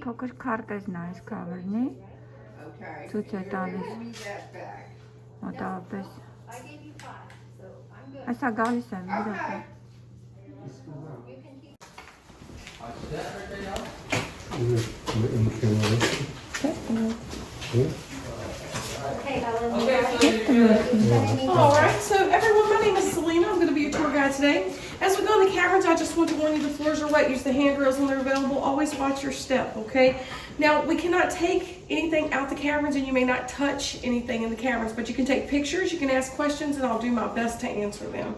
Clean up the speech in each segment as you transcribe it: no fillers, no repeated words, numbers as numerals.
Փոքր քարտեզն է այս Caverns-ի։ Ցույց է տալիս մոտավորապես։ Այսա գալիս եմ, մի րոպե։ Alright, so everyone, my name is Selena. I'm going to be your tour guide today. As we go in the caverns, I just want to warn you the floors are wet. Use the handrails when they're available. Always watch your step, okay? Now, we cannot take anything out the caverns and you may not touch anything in the caverns, but you can take pictures, you can ask questions, and I'll do my best to answer them.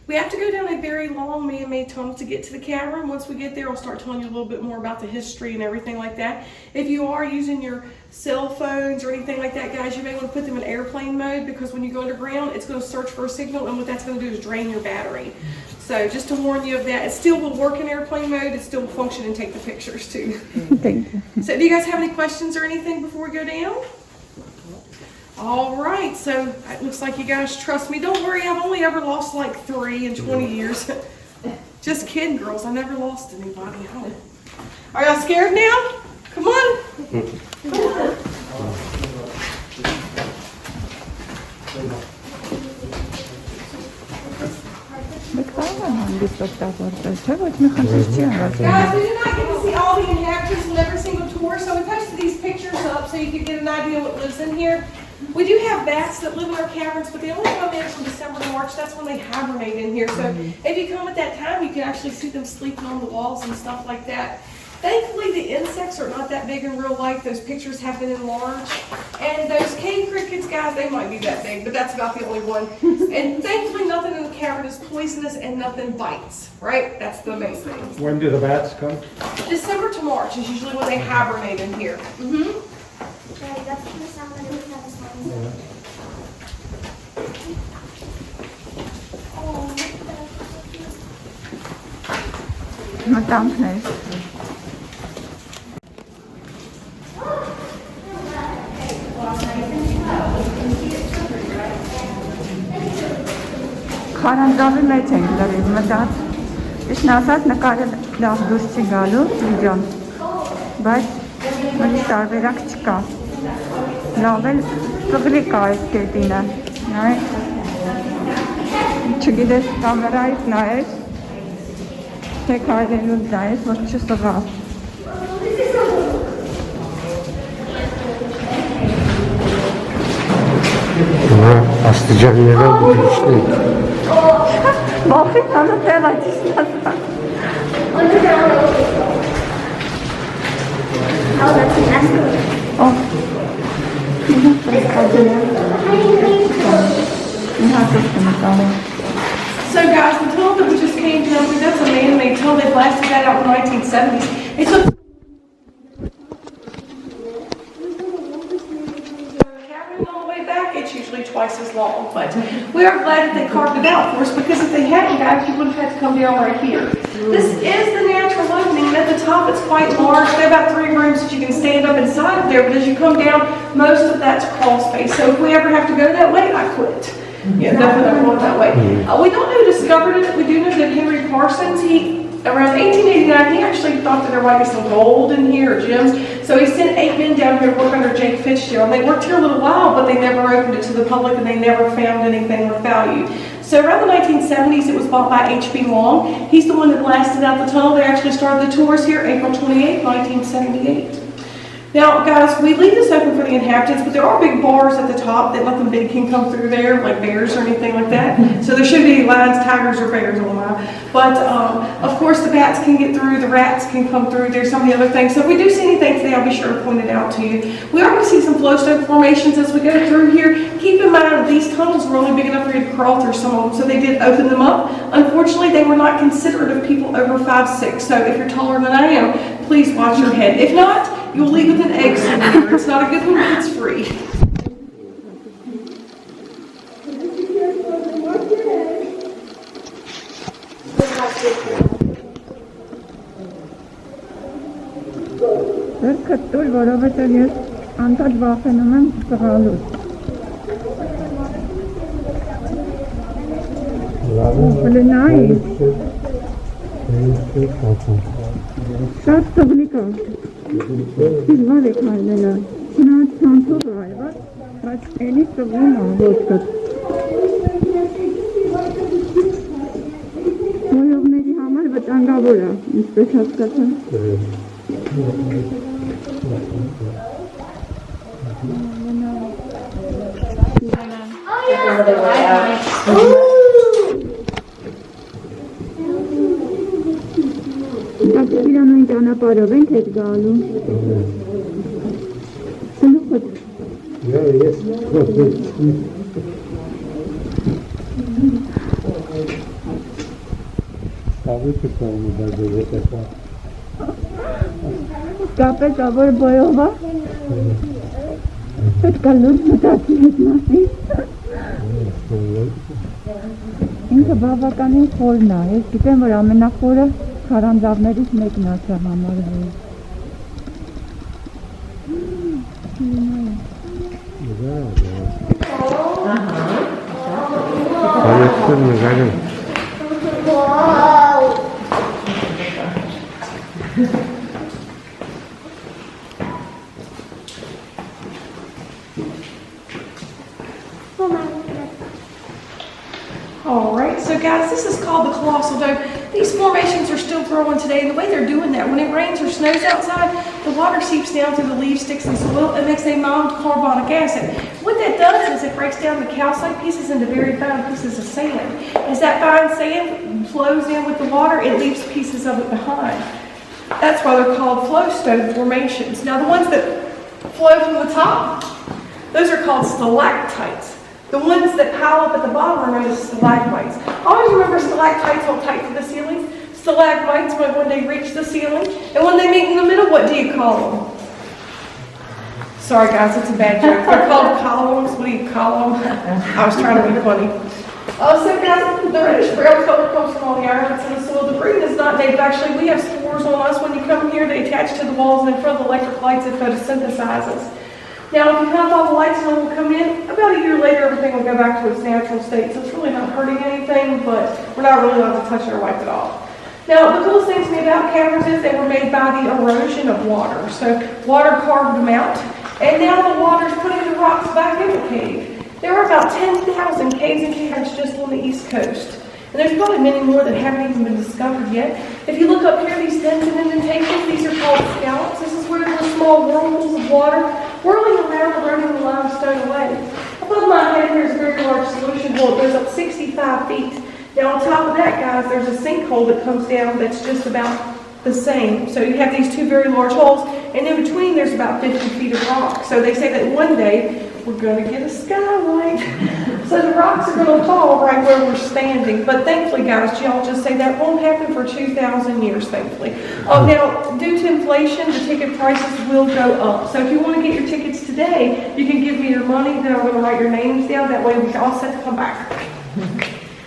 We have to go down a very long man-made tunnel to get to the cavern. Once we get there, I'll start telling you a little bit more about the history and everything like that. If you are using your cell phones or anything like that, guys, you may want to put them in airplane mode because when you go underground, it's going to search for a signal, and what that's going to do is drain your battery. So just to warn you of that, it still will work in airplane mode. It still will function and take the pictures too. Thank you. So do you guys have any questions or anything before we go down? All right, so it looks like you guys trust me. Don't worry, I've only ever lost like 3 in 20 years. Just kidding, girls. I never lost anybody. Are y'all scared now? Come on. Come on. Guys, we do not get to see all the inhabitants on every single tour, so we posted these pictures up so you can get an idea of what lives in here. We do have bats that live in our caverns, but they only come in from December to March. That's when they hibernate in here. So if you come at that time, you can actually see them sleeping on the walls and stuff like that. Thankfully, the insects are not that big in real life. Those pictures have been enlarged. And those cave crickets, guys, they might be that big, but that's about the only one. And thankfully, nothing in the cavern is poisonous and nothing bites, right? That's the main thing. When do the bats come? December to March is usually when they hibernate in here. Մտանքներ։ Քարանձավի մեջ ենք լրիվ մտած։ Իշն ասած նկարել լավ դուրս չի գալու, Ջան, բայց մնի տարբերակ չկա։ Լավ էլ ծղլի կա այս կետինը, նայ, չգիտես կամերայից նայես, թե կարելուն նայես, որ չսղա։ Aslıcak yerden bu işte. Bakın sana fel açışlasın. Oh. So guys, the tunnel that we just came down, that's a man-made tunnel. They blasted that out in the 1970s. It took all the way back. It's usually twice as long, but we are glad that they carved it out for us because if they hadn't, guys, you would have had to come down right here. This is the natural opening, and at the top it's quite large. They have about 3 rooms that you can stand up inside of there, but as you come down, most of that's crawl space. So if we ever have to go that way, I quit. Yeah, definitely not going that way. We don't know who discovered it. We do know that Henry Parsons, around 1889, he actually thought that there might be some gold in here or gems. So he sent 8 men down here to work under Jake Fitzgerald. They worked here a little while, but they never opened it to the public and they never found anything of value. So around the 1970s, it was bought by H.B. Long. He's the one that blasted out the tunnel. They actually started the tours here April 28, 1978. Now, guys, we leave this open for the inhabitants, but there are big bars at the top that nothing big can come through there, like bears or anything like that. So there shouldn't be any lions, tigers, or bears on mine. But, of course, the bats can get through, the rats can come through. There's some of the other things. So if we do see anything today, I'll be sure to point it out to you. We are going to see some flowstone formations as we go through here. Keep in mind that these tunnels were only big enough for you to crawl through some of them, so they did open them up. Unfortunately, they were not considerate of people over 5'6". So if you're taller than I am, please watch your head. If not, you'll leave with an egg somewhere. It's not a good one, but it's free. Քտուր, որովհետև ես անդադ վախենում եմ սղալուց։ Լավ է։ Շատ տղլիկ է։ Դժվար է քայլելը։ Չնայած ցանցով է այված, բայց էլի տղում է ոտքը։ Մոյողների համար վտանգավոր է, ինչպես հասկացա։ Իրանային ճանապարհով ենք հետ գալու։ Սլուխոտ։ Yes. Կավիճը կողմը դարձել է տեղ։ Կապեց ավոր բոյով է։ Պետք է լուրջ մտածի հետ մասին։ Ինքը բավականին խորն է, ես գիտեմ, որ ամենախորը քարանձավներից մեկն է սա համարվում։ All right, so guys, this is called the colossal dome. These formations are still growing today, and the way they're doing that, when it rains or snows outside, the water seeps down through the leaves, sticks, and soil, and makes a mild carbonic acid. What that does is it breaks down the calcite pieces into very fine pieces of sand. As that fine sand flows in with the water, it leaves pieces of it behind. That's why they're called flow stone formations. Now, the ones that flow from the top, those are called stalactites. The ones that pile up at the bottom are known as stalagmites. Always remember stalactites hold tight to the ceiling. Stalagmites might one day reach the ceiling. And when they meet in the middle, what do you call them? Sorry guys, it's a bad joke. They're called columns. What do you call them? I was trying to be funny. So guys, the reddish brown color comes from all the iron that's in the soil. The green is not native. Actually, we have spores on us. When you come here, they attach to the walls and in front of the electric lights, it photosynthesizes. Now, if you have all the lights and will come in, about a year later, everything will go back to its natural state. So it's really not hurting anything, but we're not really allowed to touch it or wipe it off. Now, the coolest thing to me about caverns is they were made by the erosion of water. So water carved them out, and now the water's putting the rocks back in the cave. There are about 10,000 caves and caverns just on the East Coast. And there's probably many more that haven't even been discovered yet. If you look up here, these dents and indentations, these are called scallops. This is where there's small whirlpools of water whirling around, eroding the limestone away. Above my head, there's a very large solution hole. It goes up 65 feet. Now, on top of that, guys, there's a sinkhole that comes down that's just about the same. So you have these two very large holes, and in between, there's about 50 feet of rock. So they say that one day, we're going to get a skylight. So the rocks are going to fall right where we're standing. But thankfully, guys, geologists say that won't happen for 2,000 years, thankfully. Now, due to inflation, the ticket prices will go up. So if you want to get your tickets today, you can give me your money. Then I'm going to write your names down. That way we can all set to come back.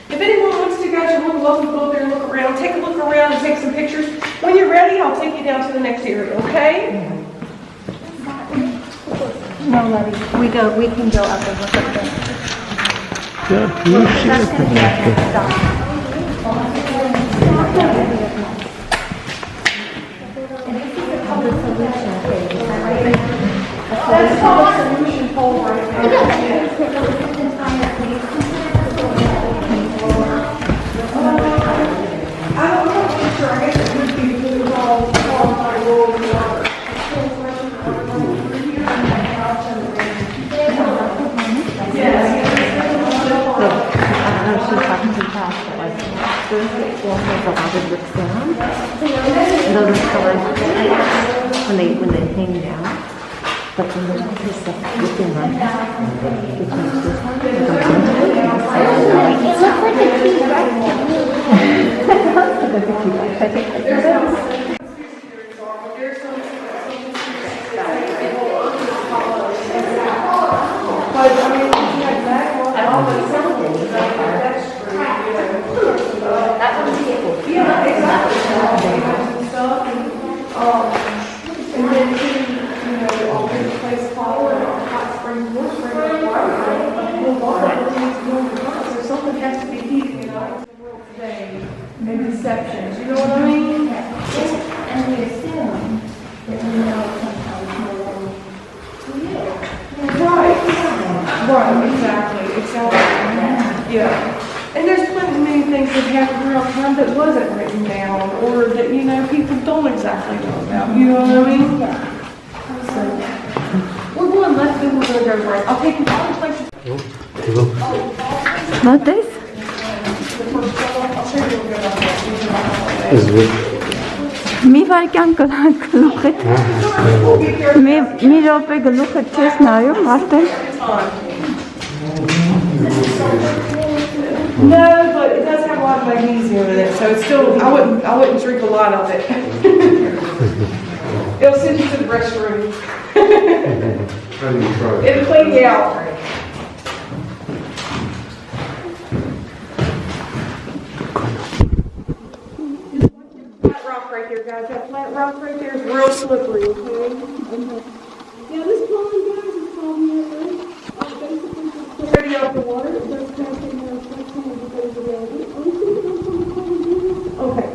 If anyone wants to, guys, you're more than welcome to go up there and look around. Take a look around and take some pictures. When you're ready, I'll take you down to the next area, okay? No, Letty, we can go up and look at them. Yeah, you That's going to be our next stop. And this is called the solution phase, is that right? That's called a solution hole right now. I don't know for sure. I guess it would be because it was all by roll of water. She's talking too fast, but like, there's a lot of lip sound. Those colors, when they hang down, but when they put this stuff within them, it makes this one, the mountain, it looks like a key, right? That does look like a key, I think that's But I mean, you had that one. Yeah, exactly. Stuff and then you know, all over the place, power, hot springs, warm springs, water needs to go in the house. So something has to be heating it up in the world today. And deceptions, you know what I mean? written down or that, you know, people don't exactly know about. You know what I mean? So, we're going left, then we're going to go right. I'll take you all the places. What is? I'll show you what we're going to do. Մի վարքյան գլուխը մի րոպե գլուխը չես նայում արդեն No, but it does have a lot of magnesium in it, so it's still, I wouldn't drink a lot of it. It'll send you to the restroom. It'll clean you out. Flat rock right there, guys. That flat rock right there is real slippery, okay? Yeah, this pond, guys, is called here. Basically, just ready out the water. It does pass in there. Okay,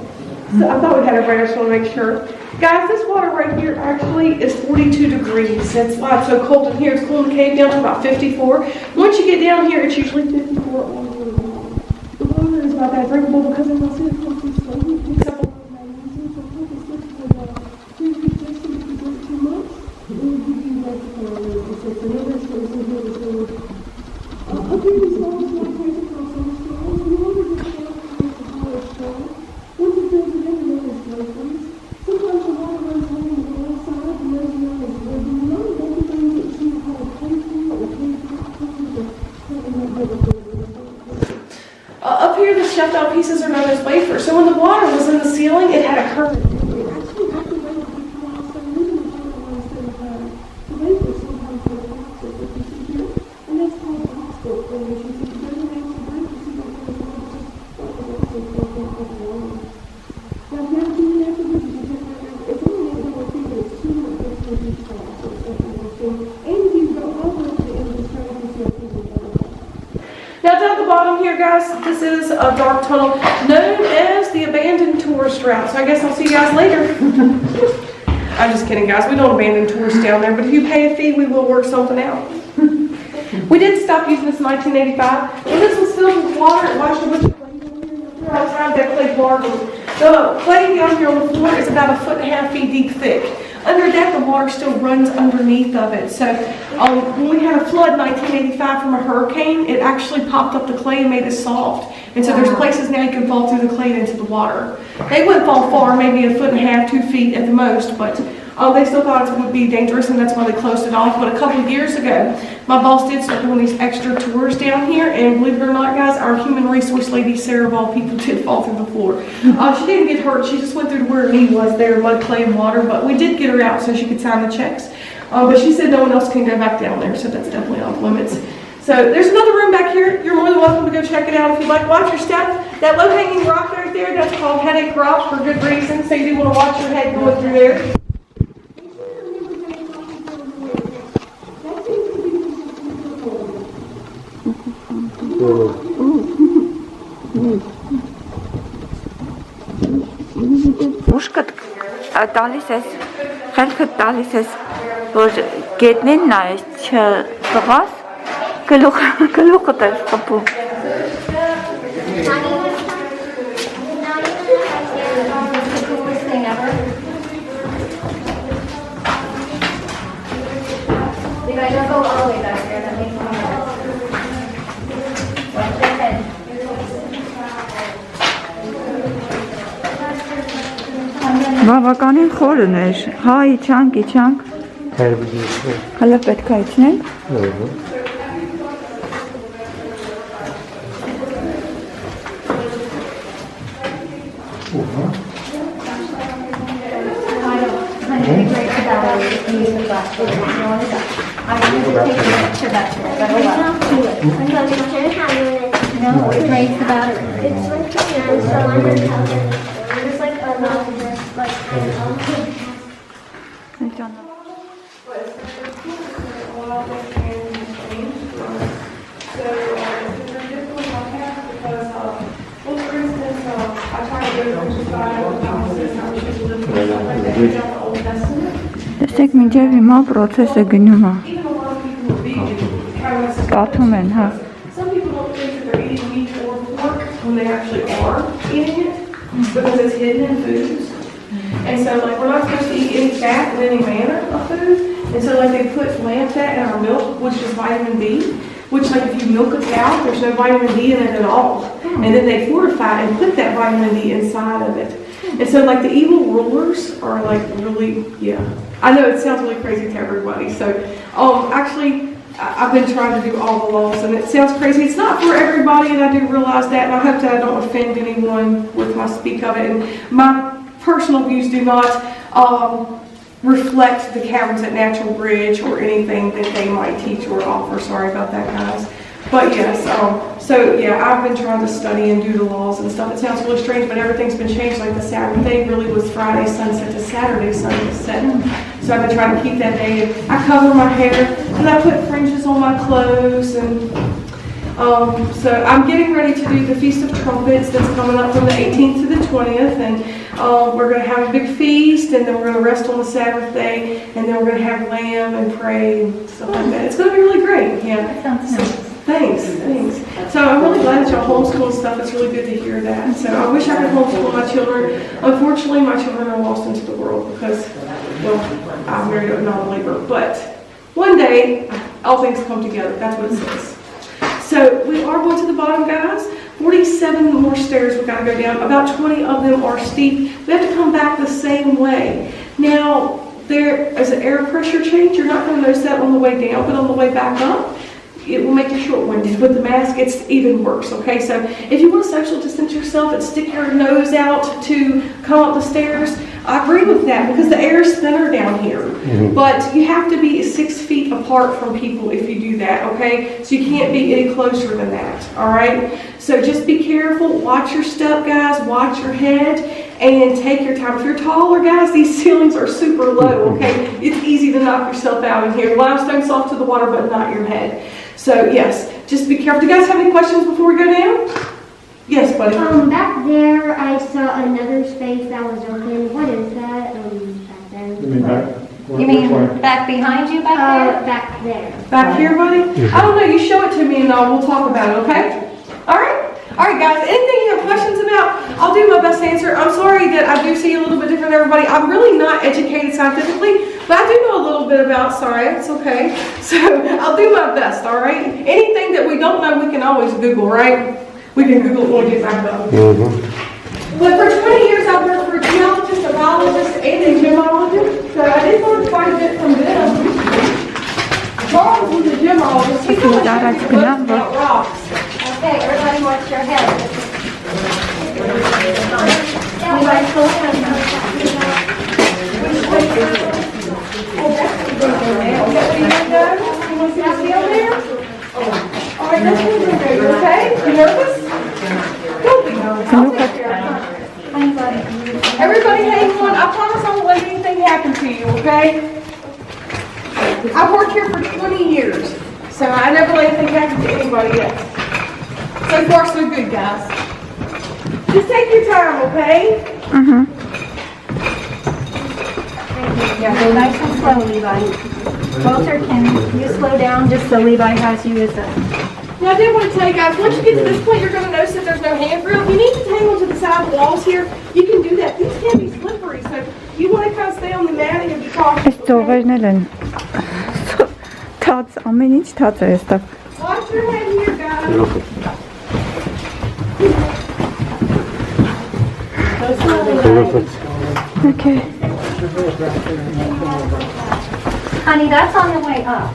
so I thought we had everybody, I just want to make sure. Guys, this water right here actually is 42 degrees. That's why it's so cold in here. It's cool in the cave down to about 54. Once you get down here, it's usually 54 all year long. The water is about that drinkable because it must have come too slowly. It picks up a lot of magnesium, so it takes us to the digestion if you drink too much. It will give you like another source of here. Up here, these walls are like crazy across all the walls. And the water just once it fills it in, and then it's locals. Sometimes the water runs home and goes outside, and there's no one living. And a lot of everything that you have a painting or up here, the shoved out pieces are known as wafers. So when the water was in the ceiling, it had a current. It actually activated the canal, so moving the water runs through the wafers sometimes for the oxygen that you see here. And that's called the oxygen formation. So if you go to the actual break, you see that there's a lot of now, if you have to do that, it's only a couple of feet, but it's 200 feet each side. So it's interesting. And if you go all the way to the end of the trail, you see a few of. Now, down at the bottom here, guys, this is a dark tunnel known as the abandoned tourist route. So I guess I'll see you guys later. I'm just kidding, guys. We don't abandon tourists down there, but if you pay a fee, we will work something out. We did stop using this in 1985. When this was filled with water, it washed a bunch of clay down here. I was around that clay marble. The clay down here on the floor is about 1.5 feet deep thick. Under that, the water still runs underneath of it. So when we had a flood in 1985 from a hurricane, it actually popped up the clay and made it soft. And so there's places now you can fall through the clay and into the water. They wouldn't fall far, maybe 1.5 feet, 2 feet at the most, but they still thought it would be dangerous, and that's why they closed it off. But a couple of years ago, my boss did start doing these extra tours down here, and believe it or not, guys, our human resource lady, Sarah of all people, did fall through the floor. She didn't get hurt. She just went through to where her knee was there, mud, clay, and water, but we did get her out so she could sign the checks. But she said no one else can go back down there, so that's definitely off limits. So there's another room back here. You're more than welcome to go check it out if you'd like. Watch your step. That low-hanging rock right there, that's called headache rock for good reason, so you do want to watch your head going through there. Ուշքդ տալիս ես, խելքդ տալիս ես, որ գետնին նայես, չտղաս, գլուխդ ես խպում։ I don't go all the way back there, that makes me nervous. Watch your head. Բավականին խորն էր, հա իչանք, հալը պետք է իչնենք։ No, it raised the battery. It's like, yeah, so I'm going to tell you. There's like a lot of this, like, Տեսեք մինչև հիմա պրոցեսը գնում է, կաթում են, հա։ Some people don't think that they're eating meat or pork when they actually are eating it. because it's hidden in foods. And so, like, we're not supposed to eat any fat in any manner of food. And so, like, they put lamb fat in our milk, which is vitamin D, which, like, if you milk a cow, there's no vitamin D in it at all. And then they fortify and put that vitamin D inside of it. And so, like, the evil rulers are, like, really, yeah. I know it sounds really crazy to everybody. So, actually, I've been trying to do all the laws, and it sounds crazy. It's not for everybody, and I do realize that, and I hope that I don't offend anyone with my speak of it. And my personal views do not reflect the Caverns at Natural Bridge or anything that they might teach or offer. Sorry about that, guys. But yes, so yeah, I've been trying to study and do the laws and stuff. It sounds really strange, but everything's been changed. Like the Sabbath day really was Friday sunset to Saturday sunset. So I've been trying to keep that day. I cover my hair and I put fringes on my clothes, and so I'm getting ready to do the Feast of Trumpets that's coming up from the 18th to the 20th, and we're going to have a big feast, and then we're going to rest on the Sabbath day, and then we're going to have lamb and pray and stuff like that. It's going to be really great. Yeah. That sounds nice. Thanks. So I'm really glad that y'all homeschool and stuff. It's really good to hear that. So I wish I could homeschool my children. Unfortunately, my children are lost into the world because, well, I'm married to a non-believer. But one day, all things come together. That's what it says. So we are going to the bottom, guys. 47 more stairs we've got to go down. About 20 of them are steep. We have to come back the same way. Now, there is an air pressure change. You're not going to notice that on the way down, but on the way back up, it will make you short-winded. With the mask, it's even worse, okay? So if you want to social distance yourself and stick your nose out to come up the stairs, I agree with that because the air is thinner down here. Mm-hmm. But you have to be 6 feet apart from people if you do that, okay? So you can't be any closer than that, all right? So just be careful. Watch your step, guys. Watch your head. And take your time. If you're taller, guys, these ceilings are super low, okay? It's easy to knock yourself out in here. Limestone soft to the water, but not your head. So, yes, just be careful. Do you guys have any questions before we go down? Yes, buddy. Back there, I saw another space that was open. What is that? Back there. You mean back? You mean back behind you back there? Back there. Back here, buddy? I don't know. You show it to me and we'll talk about it, okay? All right? All right, guys, anything you have questions about, I'll do my best to answer. I'm sorry that I do see a little bit different than everybody. I'm really not educated scientifically, but I do know a little bit about, sorry, it's okay. So I'll do my best, all right? Anything that we don't know, we can always Google, right? We can Google it when we get back up. But for 20 years, I've worked for a geologist, a biologist, and a gemologist. So I did learn quite a bit from them. Charles was a gemologist. He told us about rocks. Okay, everybody watch your head. Anybody go ahead. You want to see my seal there? All right, that's what we're going to do, okay? You nervous? Don't be nervous. I'll take care of it. Everybody hang on. I promise I won't let anything happen to you, okay? I've worked here for 20 years, so I never let anything happen to anybody else. So far, so good, guys. Just take your time, okay? Mm-hmm. Yeah, go nice and slow, Levi. Walter, can you slow down just so Levi has you as a... Now, I did want to tell you guys, once you get to this point, you're going to notice that there's no handrail. If you need to hang onto the side walls here, you can do that. These can be slippery, so you want to kind of stay on the matting and be cautious. Այս ծովերն են թաց, ամեն ինչ թաց է այստեղ։ Watch your head here, guys. Okay. Honey, that's on the way up,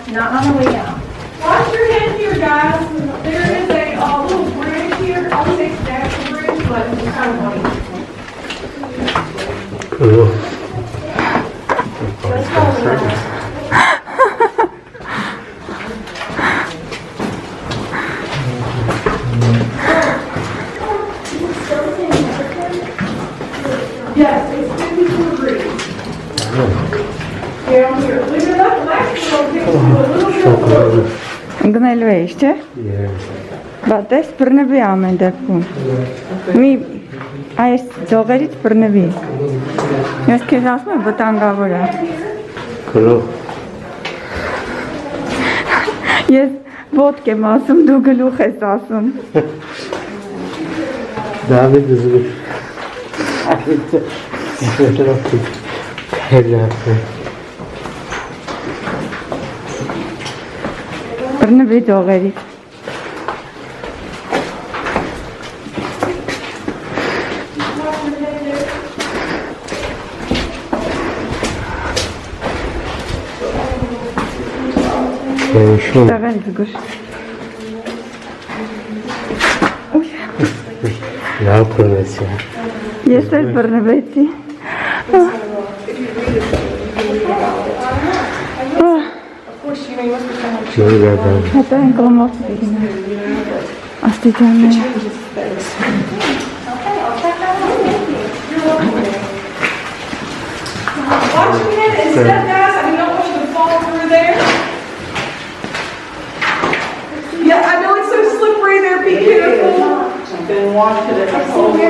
not on the way down. Watch your head here, guys. There is a little bridge here. I would say statue bridge, but it's kind of funny. Cool. Let's go. Yes, it's 52 degrees. Down here. Leave it up. Last one, a little bit closer. Գնալու ես, չէ՞։ Բայց այս բռնվի ամեն դեպքում։ Մի այս ձողերից բռնվի։ Ես քեզ ասում եմ վտանգավոր է։ Cool. Ես ոտք եմ ասում, դու գլուխ ես ասում։ David is Բռնվի դողերից։ Տեղեն զգուր։ Լավ բռնեցի։ Ես էլ բռնվեցի։ Հետո են կողմով աստիճանն է։ Watch your head and step, guys. I don't want you to fall through there. Yeah, I know it's so slippery there. Be careful. I've been watching it the whole way.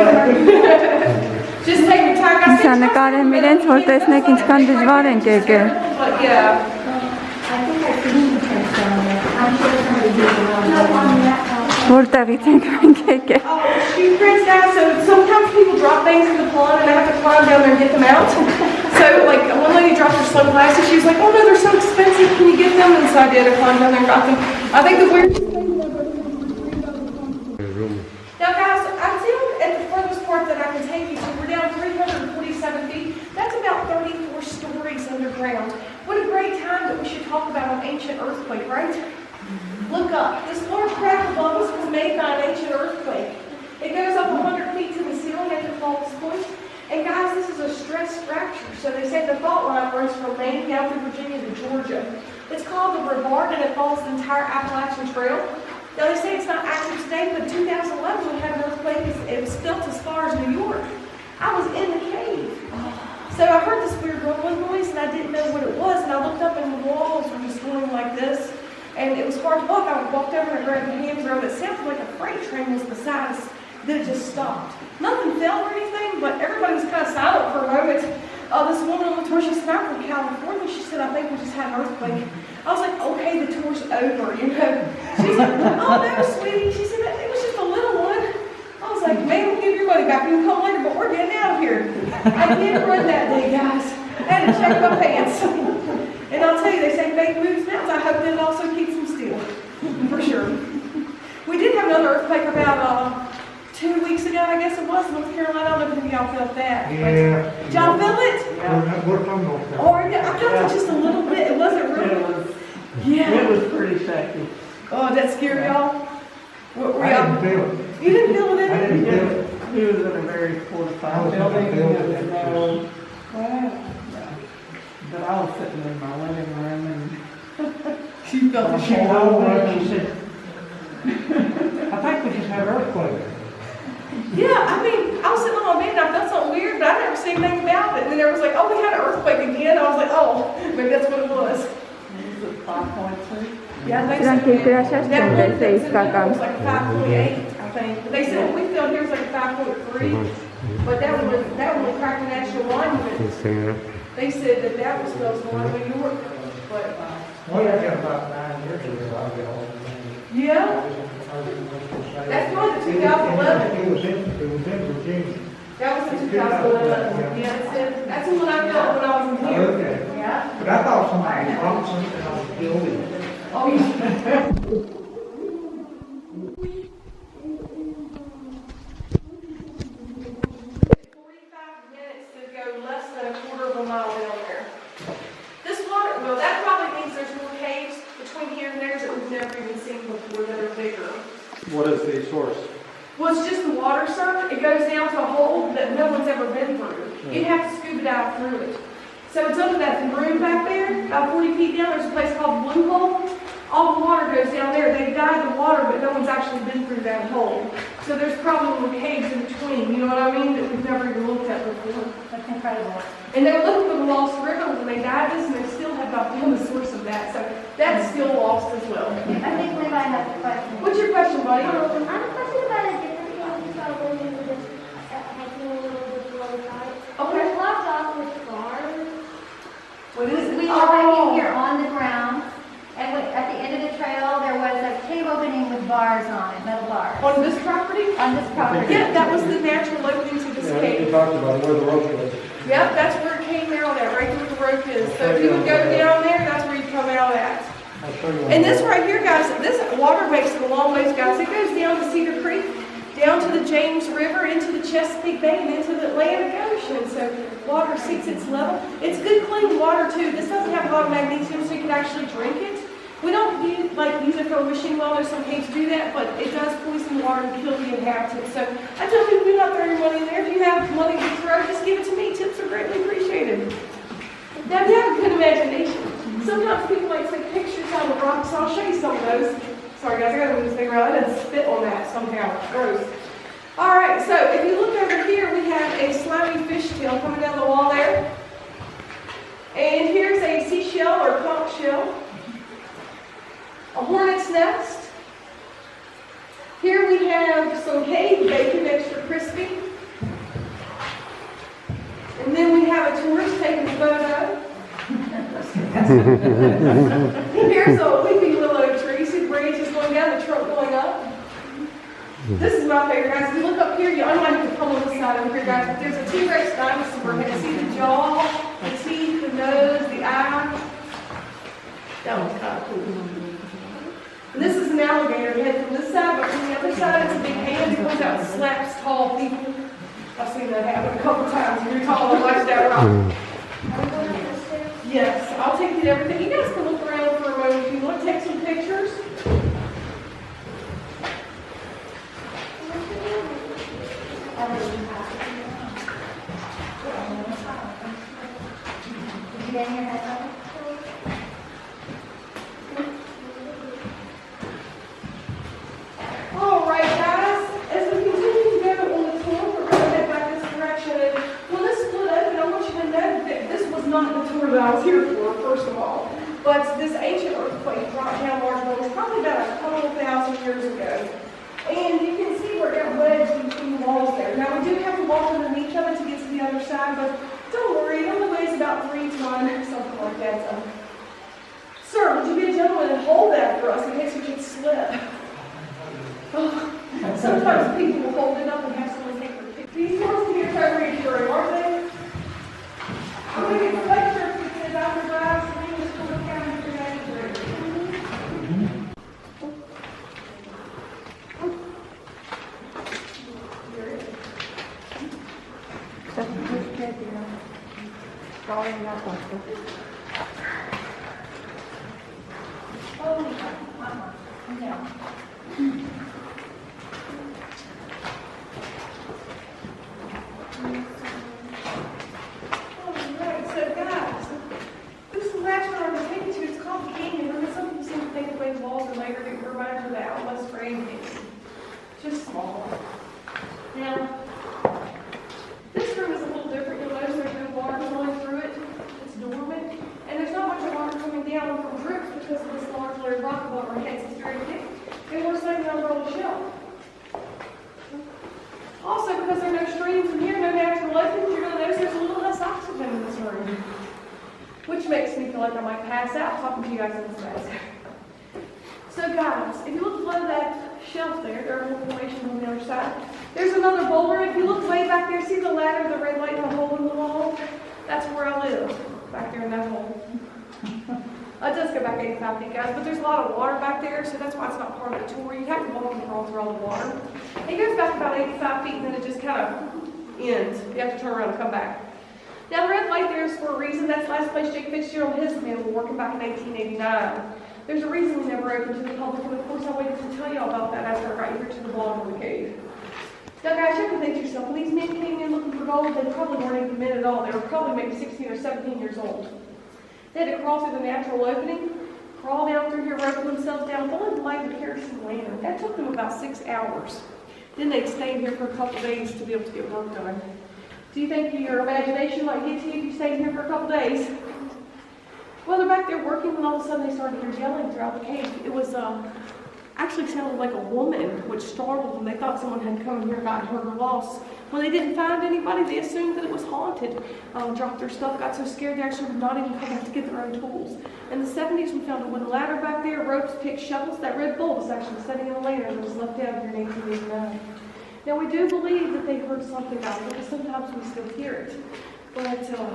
Just take your time. guys. Սա նկարեմ իրենց, որ տեսնեք ինչքան դժվար ենք եկել։ But yeah. Որտեղից ենք մենք եկել։ Shoe prints, guys. So sometimes people drop things in the pond and I have to climb down there and get them out. So like one lady dropped her sunglasses. She was like, "Oh no, they're so expensive. Can you get them?" And so I did. I climbed down there and got them. I think the weirdest thing. Now, guys, I'm down at the furthest part that I can take you to. We're down 347 feet. That's about 34 stories underground. What a great time that we should talk about an ancient earthquake, right? Look up. This little crack above us was made by an ancient earthquake. It goes up 100 feet to the ceiling at the fault point. And guys, this is a stress fracture. So they say the fault line runs from Maine down through Virginia to Georgia. It's called the Brevard and it follows the entire Appalachian Trail. Now they say it's not active today, but 2011 we had an earthquake. It was felt as far as New York. I was in the cave. So I heard this weird rumbling noise and I didn't know what it was. And I looked up and the walls were just going like this. And it was hard to walk. I walked over and I grabbed my hands around. It sounded like a freight train was beside us. Then it just stopped. Nothing fell or anything, but everybody was kind of silent for a moment. This woman on the tour, she said, "I'm from California." She said, "I think we just had an earthquake." I was like, "Okay, the tour's over, you know." She said, "Oh no, sweetie." She said, "It was just a little one." I was like, "Man, we'll give your money back. You can come later, but we're getting out of here." I did run that day, guys. I had to check my pants. And I'll tell you, they say fake moves now, so I hope that it also keeps them still, for sure. We did have another earthquake about 2 weeks ago, I guess it was, North Carolina. I don't know if y'all felt that. Yeah. Did y'all feel it? We're from North Carolina. Or yeah, I felt it just a little bit. It wasn't really. Yeah. It was pretty shaky. Oh, that scared y'all? What were I y'all? didn't feel it. You didn't feel it? I didn't feel it. He was in a very fortified I was building. in the It was building. no, Wow. but I was sitting in my living room and She felt the She shock. told me, she said, "I think we just had an earthquake." Yeah, I mean, I was sitting on my bed and I felt something weird, but I never seen anything about it. And then there was like, "Oh, we had an earthquake again." I was like, "Oh, maybe that's what it was." it was at 5.2. Yeah, I think Դրանք so. երկրաշարժ That չեն one դες է that was in there իսկական։ was like 5.8, I think. But they said what we felt here was like 5.3. But that one cracked the National Monument. They said that was felt more in New York. But Well, yeah, about 9 years ago, I got all. yeah, that's probably the 2011. It was in Virginia. That was the 2011. Yeah, it said, that's the one I felt when I was in here. Okay. Yeah. But I thought somebody dropped something on the building. Oh, yeah. Less than a quarter of a mile down there. This water, well, that probably means there's more caves between here and there that we've never even seen before that are bigger. What is the source? Well, it's just the water, sir. It goes down to a hole that no one's ever been through. You'd have to scuba dive through it. So it's under that room back there, about 40 feet down. There's a place called Blue Hole. All the water goes down there. They dive the water, but no one's actually been through that hole. So there's probably little caves in between, you know what I mean, that we've never even looked at before. That's incredible. And they were looking for the lost river when they dived this, and they still have not found the source of that. So that's still lost as well. I think Levi has a question. What's your question, buddy? I have a question about a different thing about going into this hiking a little bit below the side. Okay. We're blocked off with bars. What is it? We were hiking here on the ground, and at the end of the trail, there was a cave opening with bars on it, metal bars. On this property? property? On this property? Yeah, that was the natural opening to this You cave. talked about where the rope was. Yep, that's where it came out at, right where the rope is. So if you would go down there, that's where you come out at. I'll show you. And this right here, guys, this water makes it a long ways, guys. It goes down to Cedar Creek, down to the James River, into the Chesapeake Bay, and into the Atlantic Ocean. So water seeks its level. It's good, clean water, too. This doesn't have a lot of magnesium, so you can actually drink it. We don't use it for a wishing well, or some caves do that, but it does poison the water and kill the inhabitants. So I tell people, do not throw your money in there. If you have money to throw, just give it to me. Tips are greatly appreciated. Now, if you have a good imagination, sometimes people like to take pictures on the rocks. I'll show you some of those. Sorry, guys, I got to move this thing around. I didn't spit on that somehow. Gross. All right, so if you look over here, we have a slimy fish tail coming down the wall there. And here's a seashell or conch shell. A hornet's nest. Here we have some cave bacon, extra crispy. And then we have a tourist taking a photo. Here's a weeping willow tree. You see the branches going down, the trunk going up. This is my favorite, guys. If you look up here, I might have to come on this side over here, guys. But there's a T-Rex dinosaur head. See the jaw, the teeth, the nose, the eye. That one's kind of cool. And this is an alligator head from this side, but from the other side, it's a big hand. It comes out and slaps tall people. I've seen that happen a couple times. If you're tall and watch that rock. Yes, I'll take you to everything. You guys can look around for a moment if you want to take some pictures. All right, guys. As we continue to go on the tour, we're going to head back this direction. And when this split open, I want you to know that this was not the tour that I was here for, first of all. But this ancient earthquake dropped down large buildings probably about a couple of thousand years ago. And you can see where it wedged between the walls there. Now, we do have to walk underneath of it to get to the other side, but don't worry, it only weighs about 3 tons, something like that. So. Sir, would you be a gentleman and hold that for us in case we should slip? Oh, sometimes people will hold it up and have someone take their picture. These ones here are reassuring, aren't they? I'm going to get the picture because Dr. Drives and English School of County for that. Just small. Now, this room is a little different. You'll notice there's no water flowing through it. It's dormant. And there's not much water coming down from drips because of this large layer of rock above our heads. It's very thick. And we're sitting on a roll shelf. Also, because there are no streams in here, no natural openings, you're going to notice there's a little less oxygen in this room. Which makes me feel like I might pass out talking to you guys in this desk. So guys, if you look below that shelf there are more information on the other side. There's another boulder. If you look way back there, see the ladder, the red light, and the hole in the wall? That's where I live, back there in that hole. It does go back 85 feet, guys, but there's a lot of water back there, so that's why it's not part of the tour. You have to walk and crawl through all the water. It goes back about 85 feet, and then it just kind of ends. You have to turn around and come back. Now, the red light there is for a reason. That's the last place Jake Fitzgerald and his men were working back in 1889. There's a reason we never opened to the public, and of course I waited to tell you all about that after I got here to the bottom of the cave. Now guys, you have to think to yourself, when these men came in looking for gold, they probably weren't even men at all. They were probably maybe 16 or 17 years old. They had to crawl through the natural opening, crawl down through here, rope themselves down, fully light the kerosene lantern. That took them about 6 hours. Then they'd stayed here for a couple days to be able to get work done. Do you think your imagination might get to you if you stayed here for a couple days? Well, they're back there working when all of a sudden they started to hear yelling throughout the cave. It was actually sounded like a woman, which startled them. They thought someone had come in here and got hurt or lost. When they didn't find anybody, they assumed that it was haunted. Dropped their stuff, got so scared they actually would not even come back to get their own tools. In the 70s, we found a wooden ladder back there, ropes, picks, shovels. That red bull was actually sitting in a lantern and was left out here in 1889. Now, we do believe that they heard something out there, because sometimes we still hear it. But I'll tell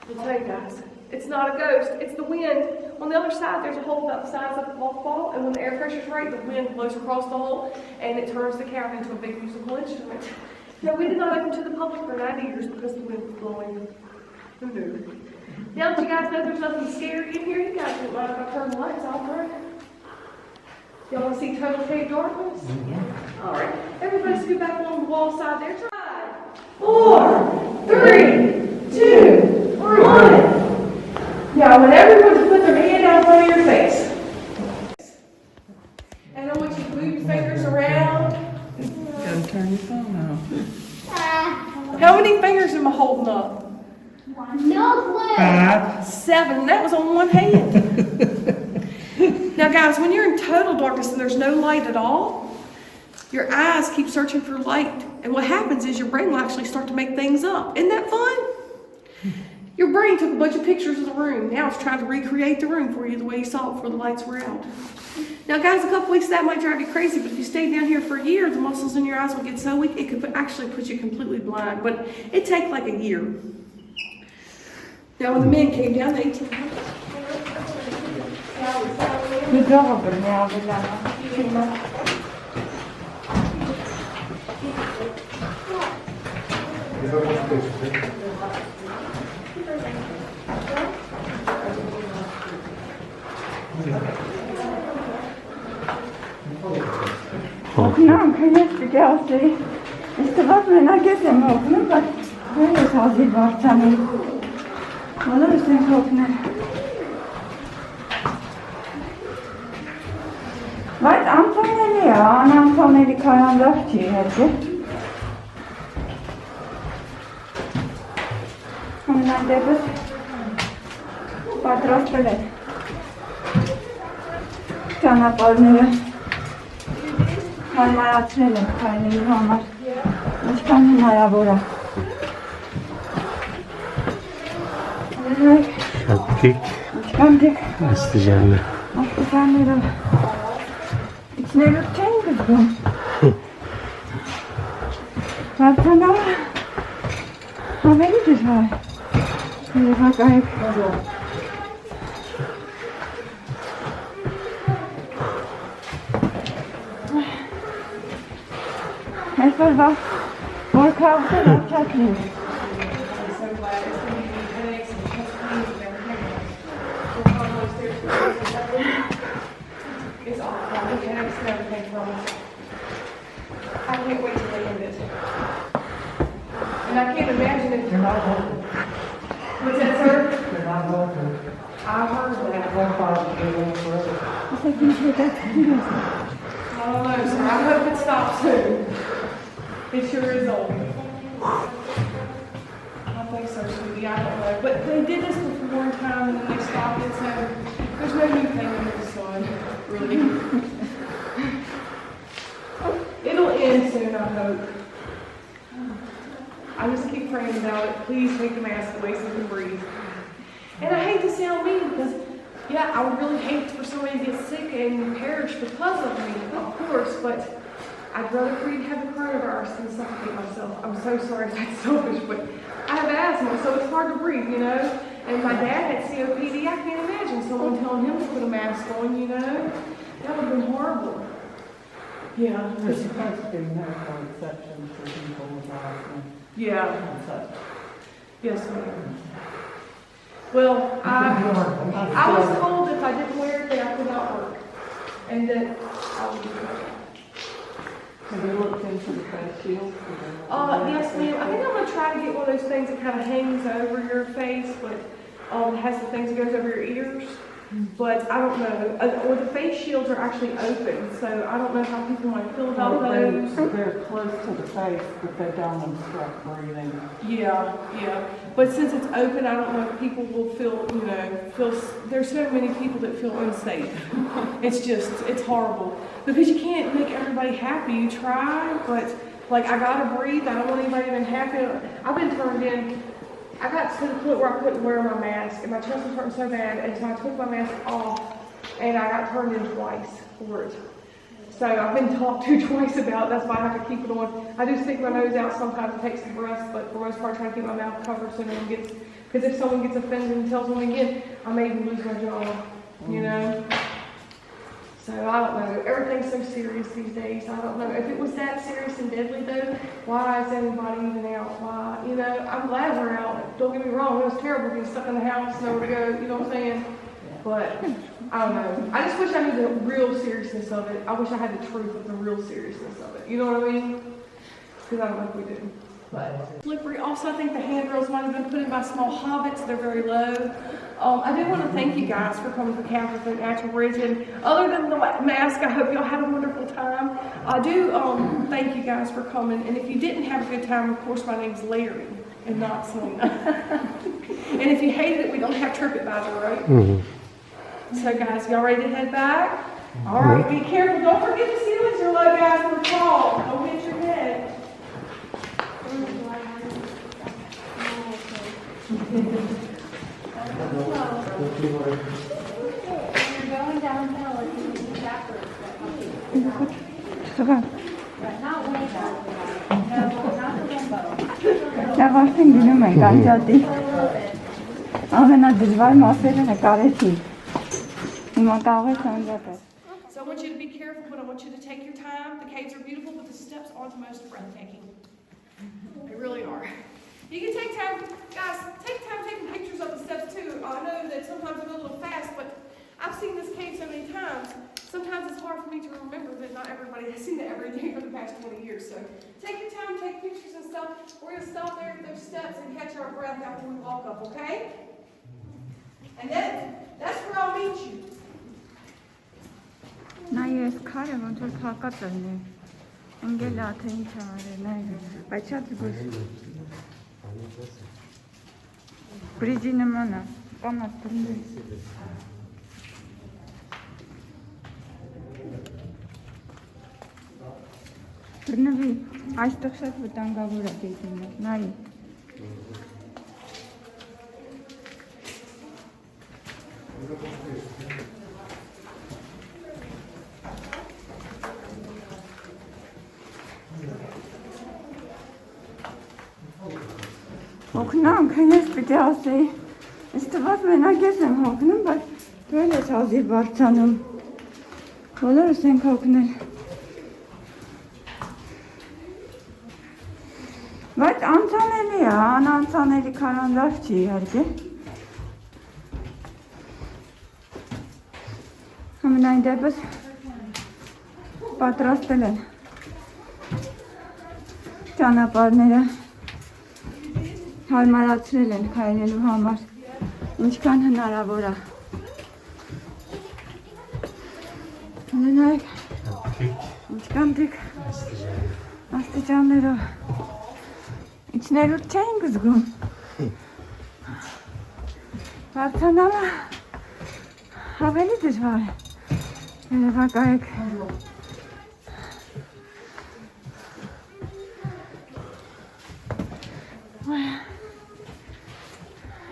you guys, it's not a ghost, it's the wind. On the other side, there's a hole about the size of a golf ball, and when the air pressure's right, the wind blows across the hole, and it turns the cavern into a big musical instrument. Now, we did not open to the public for 90 years because the wind was blowing. Who knew? Now that you guys know there's nothing scary in here, you guys won't mind if I turn the lights off, right? Y'all want to see total cave darkness? Yeah. All right. Everybody scoot back along the wall side there. 5, 4, 3, 2, 1. Now, I want everyone to put their hand out in front of your face. And I want you to move your fingers around. Gotta turn your phone off. How many fingers am I holding up? No clue. 5. 7. That was on one hand. Now, guys, when you're in total darkness and there's no light at all, your eyes keep searching for light. And what happens is your brain will actually start to make things up. Isn't that fun? Your brain took a bunch of pictures of the room. Now it's trying to recreate the room for you the way you saw it before the lights were out. Now, guys, a couple weeks that might drive you crazy, but if you stayed down here for a year, the muscles in your eyes will get so weak it could actually put you completely blind. But it'd take like a year. Now, when the men came down, the 1800s. Добре, miała wydana. Oknam, конечно, geldi. İşte bak ben gezem oknam, bak böyle hazır var tabii. Olur sen oknam. Բայց անցանելի է, անանցանելի քարանձավ չի հետը։ Ամենադեպս պատրաստվել են ճանապարհները, հարմարացրել են քայլելու համար, ինչքան հնարավոր է։ Şapkik, Ինչքան դեք ısıtıcanlı. աստիճանները իջներուտ չեն գզգում։ Հարցանալը ավելի դժվար է։ Երևակայեք։ Այսօր որ քաղաքը լավչակնի։ It's awful. The headaches and everything from it. I can't wait till they end it. And I can't imagine if You're not welcome. what's that, sir? You're not welcome. I heard that. One father to go on forever. I don't know, sir. I hope it stops soon. It sure is old. I think so, sweetie. I don't know. But they did this before in time and then they stopped it, so there's no new thing under the sun, really. It'll end soon, I hope. I just keep praying about it. Please take the mask away so we can breathe. And I hate to sound mean because, yeah, I would really hate for somebody to get sick and perish because of me, of course, but I'd rather for you to have the coronavirus than suffocate myself. I'm so sorry if that's selfish, but I have asthma, so it's hard to breathe, you know? And my dad had COPD. I can't imagine someone telling him to put a mask on, you know? That would have been horrible. Yeah. There's supposed to be medical exceptions for people with asthma. Yeah. and such. Yes, ma'am. Well, I was told if I didn't wear it that I could not work. And that I would be fine. Have you looked into the face shield? Yes, ma'am. I think I'm going to try to get one of those things that kind of hangs over your face, but has the things that goes over your ears. But I don't know, or the face shields are actually open, so I don't know how people might feel about those. They're close to the face, but they don't obstruct breathing. Yeah. But since it's open, I don't know if people will feel, there's so many people that feel unsafe. It's horrible. Because you can't make everybody happy. You try, but like I gotta breathe. I don't want anybody to be happy. I've been turned in. I got to the point where I couldn't wear my mask, and my chest was hurting so bad, and so I took my mask off, and I got turned in twice for it. So I've been talked to twice about it. That's why I have to keep it on. I do stick my nose out sometimes to take some breaths, but for the most part I try to keep my mouth covered so no one gets, because if someone gets offended and tells me again, I may even lose my job, So I don't know. Everything's so serious these days. I don't know. If it was that serious and deadly though, why is everybody even out? Why? I'm glad we're out. Don't get me wrong. It was terrible being stuck in the house, nowhere to go. You know what I'm saying? But I don't know. I just wish I knew the real seriousness of it. I wish I had the truth of the real seriousness of it. You know what I mean? Because I don't know if we do. But slippery. Also, I think the handrails might have been put in by small hobbits. They're very low. I do want to thank you guys for coming to Caverns and Natural Bridge. And other than the mask, I hope y'all had a wonderful time. I do thank you guys for coming. And if you didn't have a good time, of course, my name's Larry and not Selena. And if you hated it, we don't have TripAdvisor, right? Mm-hmm. So, guys, y'all ready to head back? All right, be careful. Don't forget the ceilings are low, guys. We're tall. Don't hit your head. You're going downhill, it's backwards. Not way back. No, not the limbo. Լավաշին գնում ենք անջատի, ամենադժվար մասերը նկարեցի, հիմա կաղեց անջատը։ So I want you to be careful, but I want you to take your time. The caves are beautiful, but the steps aren't the most breathtaking. They really are. You can take time, guys, take time taking pictures of the steps too. I know that sometimes I go a little fast, but I've seen this cave so many times. Sometimes it's hard for me to remember that not everybody has seen it every day for the past 20 years. So take your time, take pictures and stuff. We're going to stop there at those steps and catch our breath after we walk up, okay? And then, that's where I'll meet you. Նա ես քարը ոնց որ փակած լինի, ընկել ա թե ինչ արել, բայց շատ զգուշ։ Բրիջի նման է, կանաչ բրիջի։ Բրնվի, այստեղ շատ վտանգավոր է գետինը, նայի։ Հոգնանք, ես պիտի ասեի, ես տված մենակ ես եմ հոգնում, բայց դու էլ ես հազիվ բարձանում, բոլորս ենք հոգնել, բայց անցանելի է, անանցանելի քարանձավ չի իհարկե, ամենայն դեպս պատրաստել են ճանապարհները, հարմարացրել են քայլելու համար, ինչքան հնարավոր է։ Ունենայք, ինչքան դիք աստիճաններով, իջներուտ չենք զգում, բարձանալը ավելի դժվար է, երևակայեք։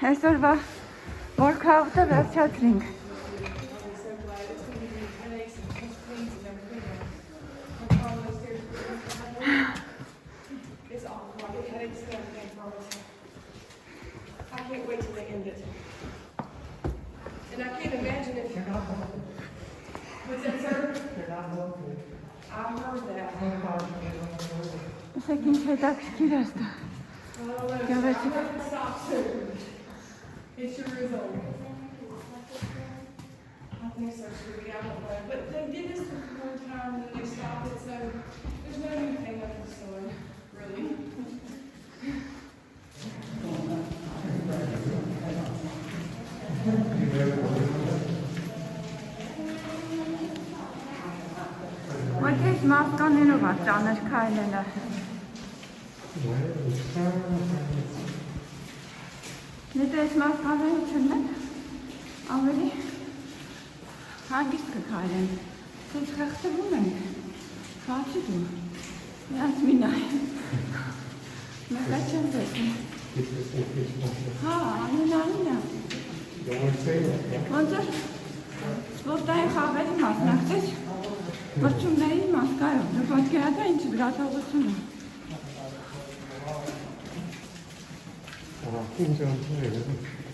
Այսօրվա workout-ը վերջացրինք։ I can't wait till they end it. And I can't imagine if you're not home. What's that, sir? You're not home. I heard that. Ասեք ինչ հետաքրքիր է ստա։ I hope it stops soon. It sure is over. I think so, sweetie. I don't know. But they did this for one time and then they stopped it, so there's no new thing under the sun, really. այս մասկաներով է ծանր քայլելը։ Եթե այս մասկաները չնեն, ավելի հագիստ կքայլեն։ Սենց խեղտվում ենք, խաչի դու, իրանց մի նայ, մեկա չեմ դեսին։ Հա, անունանին է։ Ոնց էր սպորտային խաղերի մասնակցեց, վրճումների մասկայով, դու պատկերացա ինչ դրատողություն է։ Ահա, ինչ անցել է։